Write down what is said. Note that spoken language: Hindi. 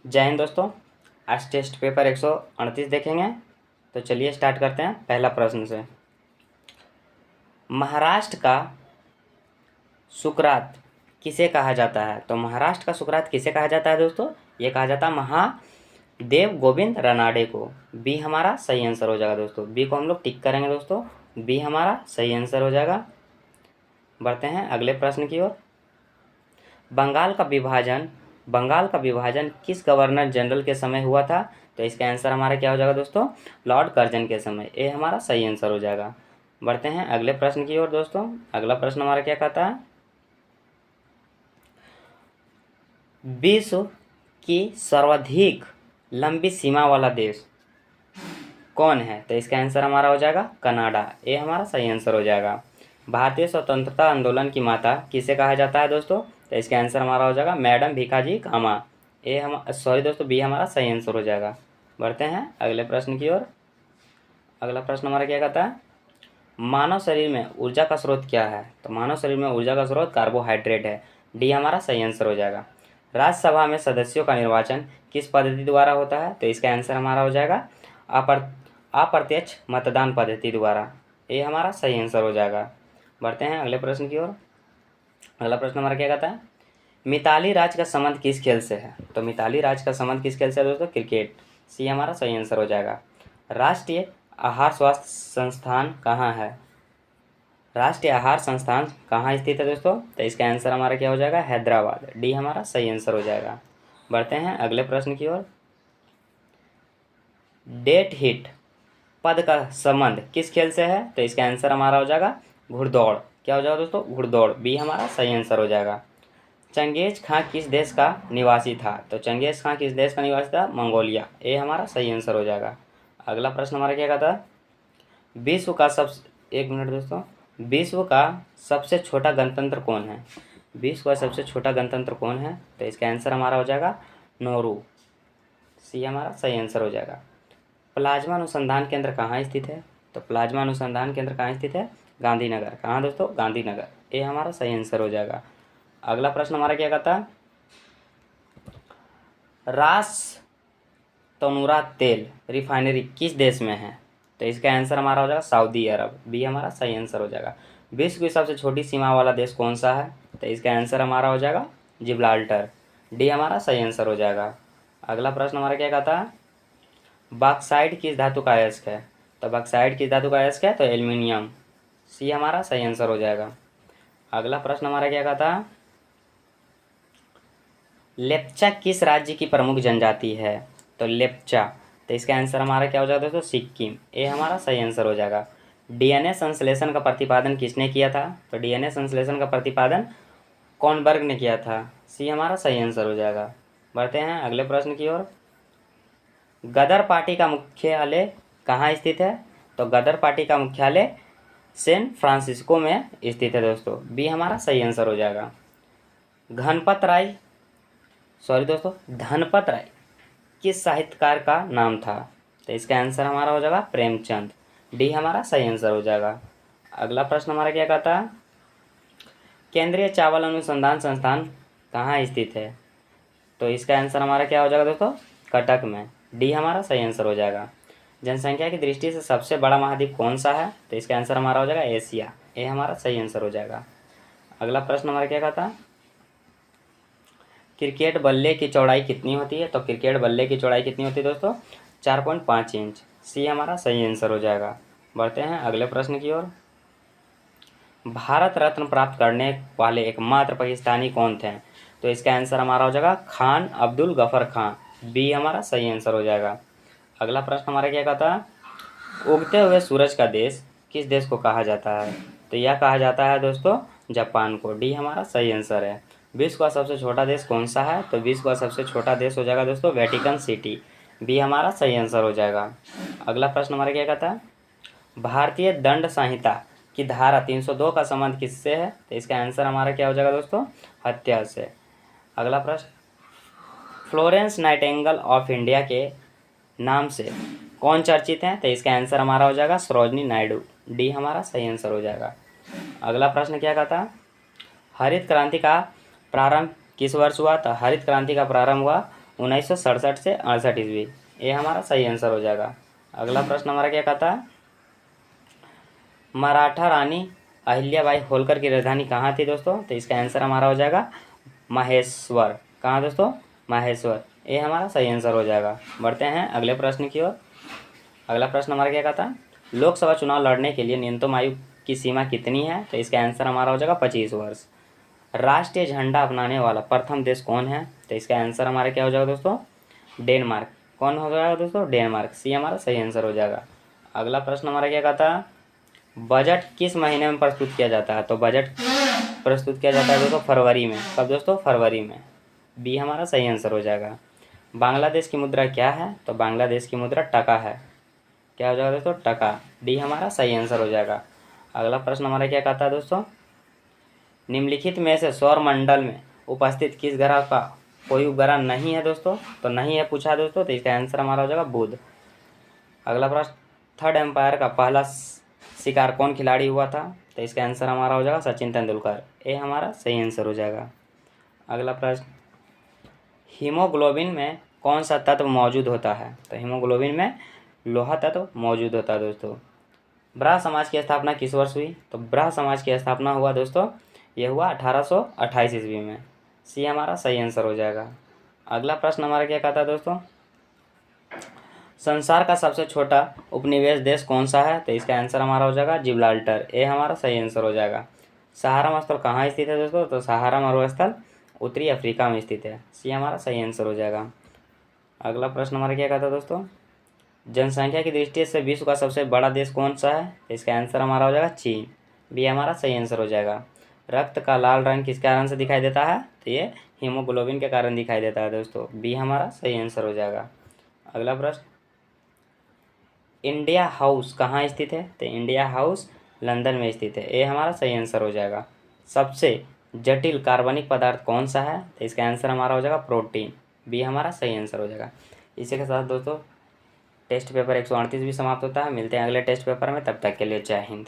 जय हिंद दोस्तों। आज टेस्ट पेपर 138 देखेंगे। तो चलिए स्टार्ट करते हैं पहला प्रश्न से। महाराष्ट्र का सुकरात किसे कहा जाता है? तो महाराष्ट्र का सुकरात किसे कहा जाता है दोस्तों? ये कहा जाता है महादेव गोविंद रानडे को। बी हमारा सही आंसर हो जाएगा दोस्तों। बी को हम लोग टिक करेंगे दोस्तों। बी हमारा सही आंसर हो जाएगा। बढ़ते हैं अगले प्रश्न की ओर। बंगाल का विभाजन किस गवर्नर जनरल के समय हुआ था? तो इसका आंसर हमारा क्या हो जाएगा दोस्तों? लॉर्ड कर्जन के समय। ये हमारा सही आंसर हो जाएगा। बढ़ते हैं अगले प्रश्न की ओर दोस्तों। अगला प्रश्न हमारा क्या कहता है? विश्व की सर्वाधिक लंबी सीमा वाला देश कौन है? तो इसका आंसर हमारा हो जाएगा कनाडा। ये हमारा सही आंसर हो जाएगा। भारतीय स्वतंत्रता आंदोलन की माता किसे कहा जाता है दोस्तों? तो इसका आंसर हमारा हो जाएगा मैडम भीखाजी कामा। ये हम सॉरी दोस्तों, बी हमारा सही आंसर हो जाएगा। बढ़ते हैं अगले प्रश्न की ओर। अगला प्रश्न हमारा क्या कहता है? मानव शरीर में ऊर्जा का स्रोत क्या है? तो मानव शरीर में ऊर्जा का स्रोत कार्बोहाइड्रेट है। डी हमारा सही आंसर हो जाएगा। राज्यसभा में सदस्यों का निर्वाचन किस पद्धति द्वारा होता है? तो इसका आंसर हमारा हो जाएगा अप्रत्यक्ष मतदान पद्धति द्वारा। ये हमारा सही आंसर हो जाएगा। बढ़ते हैं अगले प्रश्न की ओर। अगला प्रश्न हमारा क्या कहता है? मिताली राज का संबंध किस खेल से है? तो मिताली राज का संबंध किस खेल से है दोस्तों? क्रिकेट। सी हमारा सही आंसर हो जाएगा। राष्ट्रीय आहार स्वास्थ्य संस्थान कहाँ है? राष्ट्रीय आहार संस्थान कहाँ स्थित है दोस्तों? तो इसका आंसर हमारा क्या हो जाएगा? हैदराबाद। डी हमारा सही आंसर हो जाएगा। बढ़ते हैं अगले प्रश्न की ओर। डेट हिट पद का संबंध किस खेल से है? तो इसका आंसर हमारा हो जाएगा घुड़दौड़। क्या हो जाएगा दोस्तों? घुड़दौड़। बी हमारा सही आंसर हो जाएगा। चंगेज खां किस देश का निवासी था? तो चंगेज खां किस देश का निवासी था? मंगोलिया। ये हमारा सही आंसर हो जाएगा। अगला प्रश्न हमारा क्या कहता है? विश्व का सब एक मिनट दोस्तों। विश्व का सबसे छोटा गणतंत्र कौन है? विश्व का सबसे छोटा गणतंत्र कौन है? तो इसका आंसर हमारा हो जाएगा नोरू। सी हमारा सही आंसर हो जाएगा। प्लाज्मा अनुसंधान केंद्र कहाँ स्थित है? तो प्लाज्मा अनुसंधान केंद्र कहाँ स्थित है? गांधीनगर। कहाँ दोस्तों? गांधीनगर। ये हमारा सही आंसर हो जाएगा। अगला प्रश्न हमारा क्या कहता है? रास तनूरा तेल रिफाइनरी किस देश में है? तो इसका आंसर हमारा हो जाएगा सऊदी अरब। बी हमारा सही आंसर हो जाएगा। विश्व की सबसे छोटी सीमा वाला देश कौन सा है? तो इसका आंसर हमारा हो जाएगा जिब्राल्टर। डी हमारा सही आंसर हो जाएगा। अगला प्रश्न हमारा क्या कहता है? बॉक्साइट किस धातु का अयस्क है? तो बॉक्साइट किस धातु का अयस्क है? तो एल्युमिनियम। सी हमारा सही आंसर हो जाएगा। अगला प्रश्न हमारा क्या कहता है? लेप्चा किस राज्य की प्रमुख जनजाति है? तो लेप्चा। तो इसका आंसर हमारा क्या हो जाएगा दोस्तों? सिक्किम। ये हमारा सही आंसर हो जाएगा। डीएनए संश्लेषण का प्रतिपादन किसने किया था? तो डीएनए संश्लेषण का प्रतिपादन कॉनबर्ग ने किया था। सी हमारा सही आंसर हो जाएगा। बढ़ते हैं अगले प्रश्न की ओर। गदर पार्टी का मुख्यालय कहाँ स्थित है? तो गदर पार्टी का मुख्यालय सैन फ्रांसिस्को में स्थित है दोस्तों। बी हमारा सही आंसर हो जाएगा। धनपत राय किस साहित्यकार का नाम था? तो इसका आंसर हमारा हो जाएगा प्रेमचंद। डी हमारा सही आंसर हो जाएगा। अगला प्रश्न हमारा क्या कहता है? केंद्रीय चावल अनुसंधान संस्थान कहाँ स्थित है? तो इसका आंसर हमारा क्या हो जाएगा दोस्तों? कटक में। डी हमारा सही आंसर हो जाएगा। जनसंख्या की दृष्टि से सबसे बड़ा महाद्वीप कौन सा है? तो इसका आंसर हमारा हो जाएगा एशिया। ये हमारा सही आंसर हो जाएगा। अगला प्रश्न हमारा क्या कहता है? क्रिकेट बल्ले की चौड़ाई कितनी होती है? तो क्रिकेट बल्ले की चौड़ाई कितनी होती है दोस्तों? 4.5 इंच। सी हमारा सही आंसर हो जाएगा। बढ़ते हैं अगले प्रश्न की ओर। भारत रत्न प्राप्त करने वाले एकमात्र पाकिस्तानी कौन थे? तो इसका आंसर हमारा हो जाएगा खान अब्दुल गफर खान। बी हमारा सही आंसर हो जाएगा। अगला प्रश्न हमारा क्या कहता है? उगते हुए सूरज का देश किस देश को कहा जाता है? तो यह कहा जाता है दोस्तों जापान को। डी हमारा सही आंसर है। विश्व का सबसे छोटा देश कौन सा है? तो विश्व का सबसे छोटा देश हो जाएगा दोस्तों वेटिकन सिटी। बी हमारा सही आंसर हो जाएगा। अगला प्रश्न हमारा क्या कहता है? भारतीय दंड संहिता की धारा 302 का संबंध किससे है? तो इसका आंसर हमारा क्या हो जाएगा दोस्तों? हत्या से। अगला प्रश्न, फ्लोरेंस नाइटिंगेल ऑफ इंडिया के नाम से कौन चर्चित हैं? तो इसका आंसर हमारा हो जाएगा सरोजनी नायडू। डी हमारा सही आंसर हो जाएगा। अगला प्रश्न क्या कहता है? हरित क्रांति का प्रारंभ किस वर्ष हुआ? तो हरित क्रांति का प्रारंभ हुआ 1967 से 68 ईस्वी। ये हमारा सही आंसर हो जाएगा। अगला प्रश्न हमारा क्या कहता है, मराठा रानी अहिल्याबाई होलकर की राजधानी कहाँ थी दोस्तों? तो इसका आंसर हमारा हो जाएगा माहेश्वर। कहाँ दोस्तों? माहेश्वर। ये हमारा सही आंसर हो जाएगा। बढ़ते हैं अगले प्रश्न की ओर। अगला प्रश्न हमारा क्या कहता है, लोकसभा चुनाव लड़ने के लिए न्यूनतम आयु की सीमा कितनी है? तो इसका आंसर हमारा हो जाएगा 25 वर्ष। राष्ट्रीय झंडा अपनाने वाला प्रथम देश कौन है? तो इसका आंसर हमारा क्या हो जाएगा दोस्तों? डेनमार्क। कौन हो जाएगा दोस्तों? डेनमार्क। सी हमारा सही आंसर हो जाएगा। अगला प्रश्न हमारा क्या कहता है, बजट किस महीने में प्रस्तुत किया जाता है? तो बजट प्रस्तुत किया जाता है दोस्तों फरवरी में। कब दोस्तों? फरवरी में। बी हमारा सही आंसर हो जाएगा। बांग्लादेश की मुद्रा क्या है? तो बांग्लादेश की मुद्रा टका है। क्या हो जाएगा दोस्तों? टका। डी हमारा सही आंसर हो जाएगा। अगला प्रश्न हमारा क्या कहता है दोस्तों, निम्नलिखित में से सौर मंडल में उपस्थित किस ग्रह का कोई उपग्रह नहीं है दोस्तों? तो नहीं है पूछा है दोस्तों, तो इसका आंसर हमारा हो जाएगा बुध। अगला प्रश्न, थर्ड एम्पायर का पहला शिकार कौन खिलाड़ी हुआ था? तो इसका आंसर हमारा हो जाएगा सचिन तेंदुलकर। ये हमारा सही आंसर हो जाएगा। अगला प्रश्न, हीमोग्लोबिन में कौन सा तत्व मौजूद होता है? तो हीमोग्लोबिन में लोहा तत्व मौजूद होता है दोस्तों। ब्रह्म समाज की स्थापना किस वर्ष हुई? तो ब्रह्म समाज की स्थापना हुआ दोस्तों, ये हुआ 1828 ईस्वी में। सी हमारा सही आंसर हो जाएगा। अगला प्रश्न हमारा क्या कहता है दोस्तों, संसार का सबसे छोटा उपनिवेश देश कौन सा है? तो इसका आंसर हमारा हो जाएगा जिब्राल्टर। ये हमारा सही आंसर हो जाएगा। सहारा मरुस्थल कहाँ स्थित है दोस्तों? तो सहारा मरुस्थल उत्तरी अफ्रीका में स्थित है। सी हमारा सही आंसर हो जाएगा। अगला प्रश्न हमारा क्या कहता है दोस्तों, जनसंख्या की दृष्टि से विश्व का सबसे बड़ा देश कौन सा है? तो इसका आंसर हमारा हो जाएगा चीन। बी हमारा सही आंसर हो जाएगा। रक्त का लाल रंग किस कारण से दिखाई देता है? तो ये हीमोग्लोबिन के कारण दिखाई देता है दोस्तों। बी हमारा सही आंसर हो जाएगा। अगला प्रश्न, इंडिया हाउस कहाँ स्थित है? तो इंडिया हाउस लंदन में स्थित है। ये हमारा सही आंसर हो जाएगा। सबसे जटिल कार्बनिक पदार्थ कौन सा है? तो इसका आंसर हमारा हो जाएगा प्रोटीन। बी हमारा सही आंसर हो जाएगा। इसी के साथ दोस्तों टेस्ट पेपर 138 भी समाप्त होता है। मिलते हैं अगले टेस्ट पेपर में, तब तक के लिए जय हिंद।